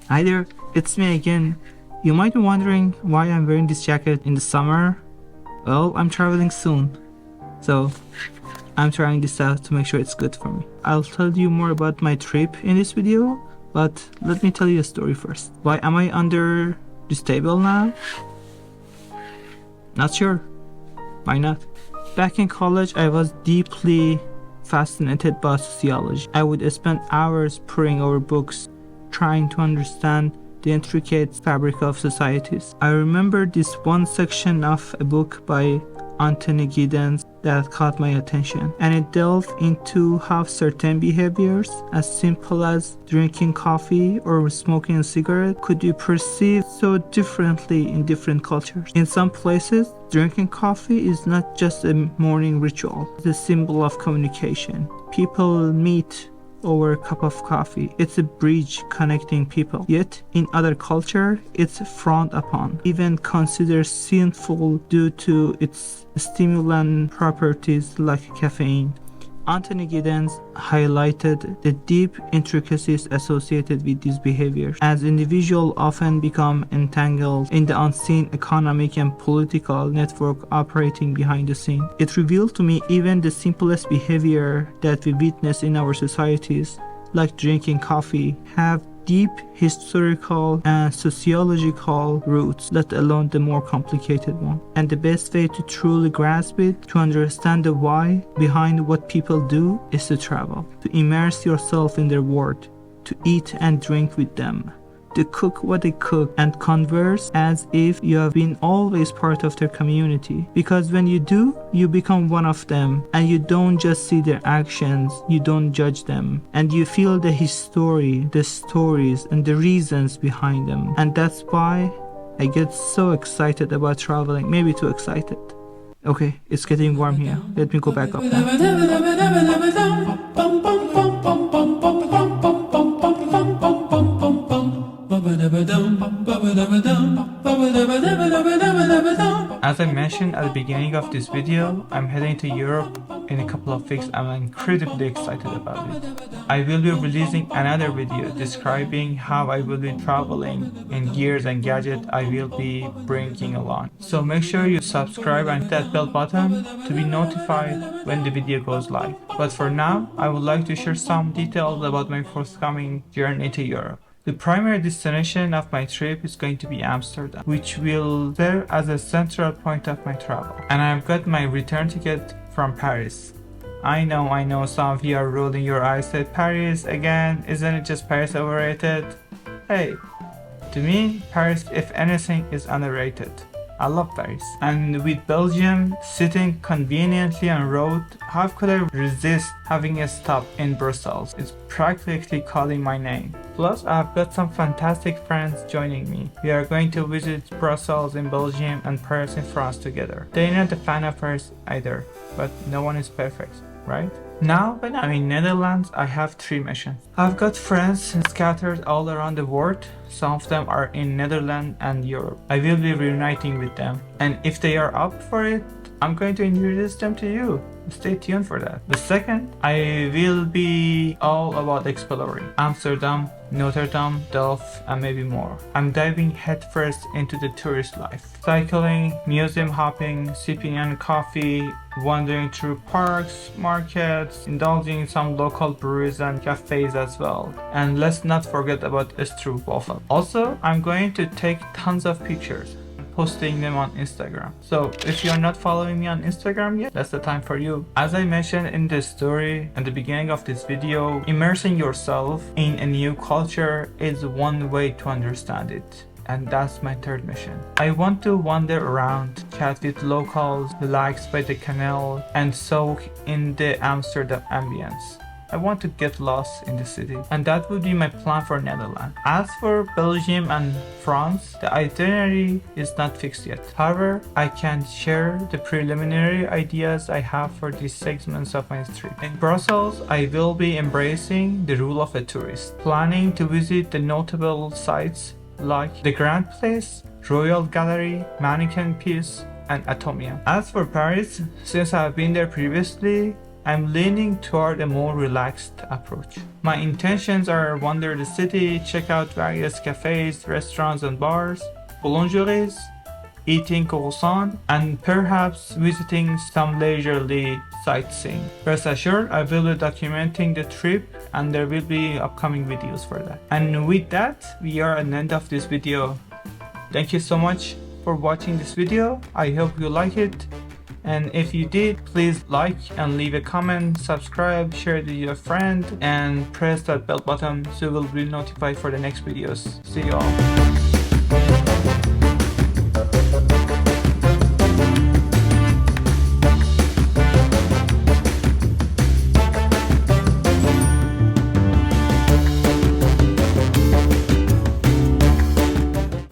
Hi there, it's me again. You might be wondering why I'm wearing this jacket in the summer. Well, I'm traveling soon, so I'm trying this out to make sure it's good for me. I'll tell you more about my trip in this video, but let me tell you a story first. Why am I under this table now? Not sure. Why not? Back in college, I was deeply fascinated by sociology. I would spend hours poring over books, trying to understand the intricate fabric of societies. I remember this one section of a book by Anthony Giddens that caught my attention, and it delved into how certain behaviors, as simple as drinking coffee or smoking a cigarette, could be perceived so differently in different cultures. In some places, drinking coffee is not just a morning ritual, it's a symbol of communication. People meet over a cup of coffee. It's a bridge connecting people. Yet, in other culture, it's frowned upon, even considered sinful due to its stimulant properties like caffeine. Anthony Giddens highlighted the deep intricacies associated with these behaviors, as individuals often become entangled in the unseen economic and political network operating behind the scene. It revealed to me even the simplest behavior that we witness in our societies, like drinking coffee, have deep historical and sociological roots, let alone the more complicated one. And the best way to truly grasp it, to understand the why behind what people do, is to travel, to immerse yourself in their world, to eat and drink with them, to cook what they cook and converse as if you have been always part of their community. Because when you do, you become one of them, and you don't just see their actions, you don't judge them, and you feel the history, the stories, and the reasons behind them. And that's why I get so excited about traveling, maybe too excited. Okay, it's getting warm here. Let me go back up now. As I mentioned at the beginning of this video, I'm heading to Europe in a couple of weeks. I'm incredibly excited about it. I will be releasing another video describing how I will be traveling and gears and gadgets I will be bringing along. So make sure you subscribe and hit that bell button to be notified when the video goes live. But for now, I would like to share some details about my forthcoming journey to Europe. The primary destination of my trip is going to be Amsterdam, which will serve as a central point of my travel. And I've got my return ticket from Paris. I know some of you are rolling your eyes at Paris again. Isn't it just Paris overrated? Hey, to me, Paris, if anything, is underrated. I love Paris. And with Belgium sitting conveniently on road, how could I resist having a stop in Brussels? It's practically calling my name. Plus, I've got some fantastic friends joining me. We are going to visit Brussels in Belgium and Paris in France together. They're not a fan of Paris either, but no one is perfect, right? Now, when I'm in Netherlands, I have 3 missions. I've got friends scattered all around the world. Some of them are in Netherlands and Europe. I will be reuniting with them. And if they are up for it, I'm going to introduce them to you. Stay tuned for that. The second, I will be all about exploring Amsterdam, Notre Dame, Delft, and maybe more. I'm diving headfirst into the tourist life. Cycling, museum hopping, sipping on coffee, wandering through parks, markets, indulging in some local breweries and cafes as well. And let's not forget about stroopwafel. Also, I'm going to take tons of pictures, posting them on Instagram. So if you're not following me on Instagram yet, that's the time for you. As I mentioned in the story at the beginning of this video, immersing yourself in a new culture is one way to understand it. And that's my third mission. I want to wander around, chat with locals, relax by the canal, and soak in the Amsterdam ambience. I want to get lost in the city, and that would be my plan for Netherlands. As for Belgium and France, the itinerary is not fixed yet. However, I can share the preliminary ideas I have for these segments of my trip. In Brussels, I will be embracing the rule of a tourist, planning to visit the notable sites like the Grand Place, Royal Gallery, Mannequin Piece, and Atomium. As for Paris, since I have been there previously, I'm leaning toward a more relaxed approach. My intentions are wander the city, check out various cafes, restaurants and bars, boulangeries, eating croissant, and perhaps visiting some leisurely sightseeing. Rest assured, I will be documenting the trip and there will be upcoming videos for that. And with that, we are at the end of this video. Thank you so much for watching this video. I hope you like it. And if you did, please like and leave a comment, subscribe, share it with your friend, and press that bell button so you will be notified for the next videos. See you all.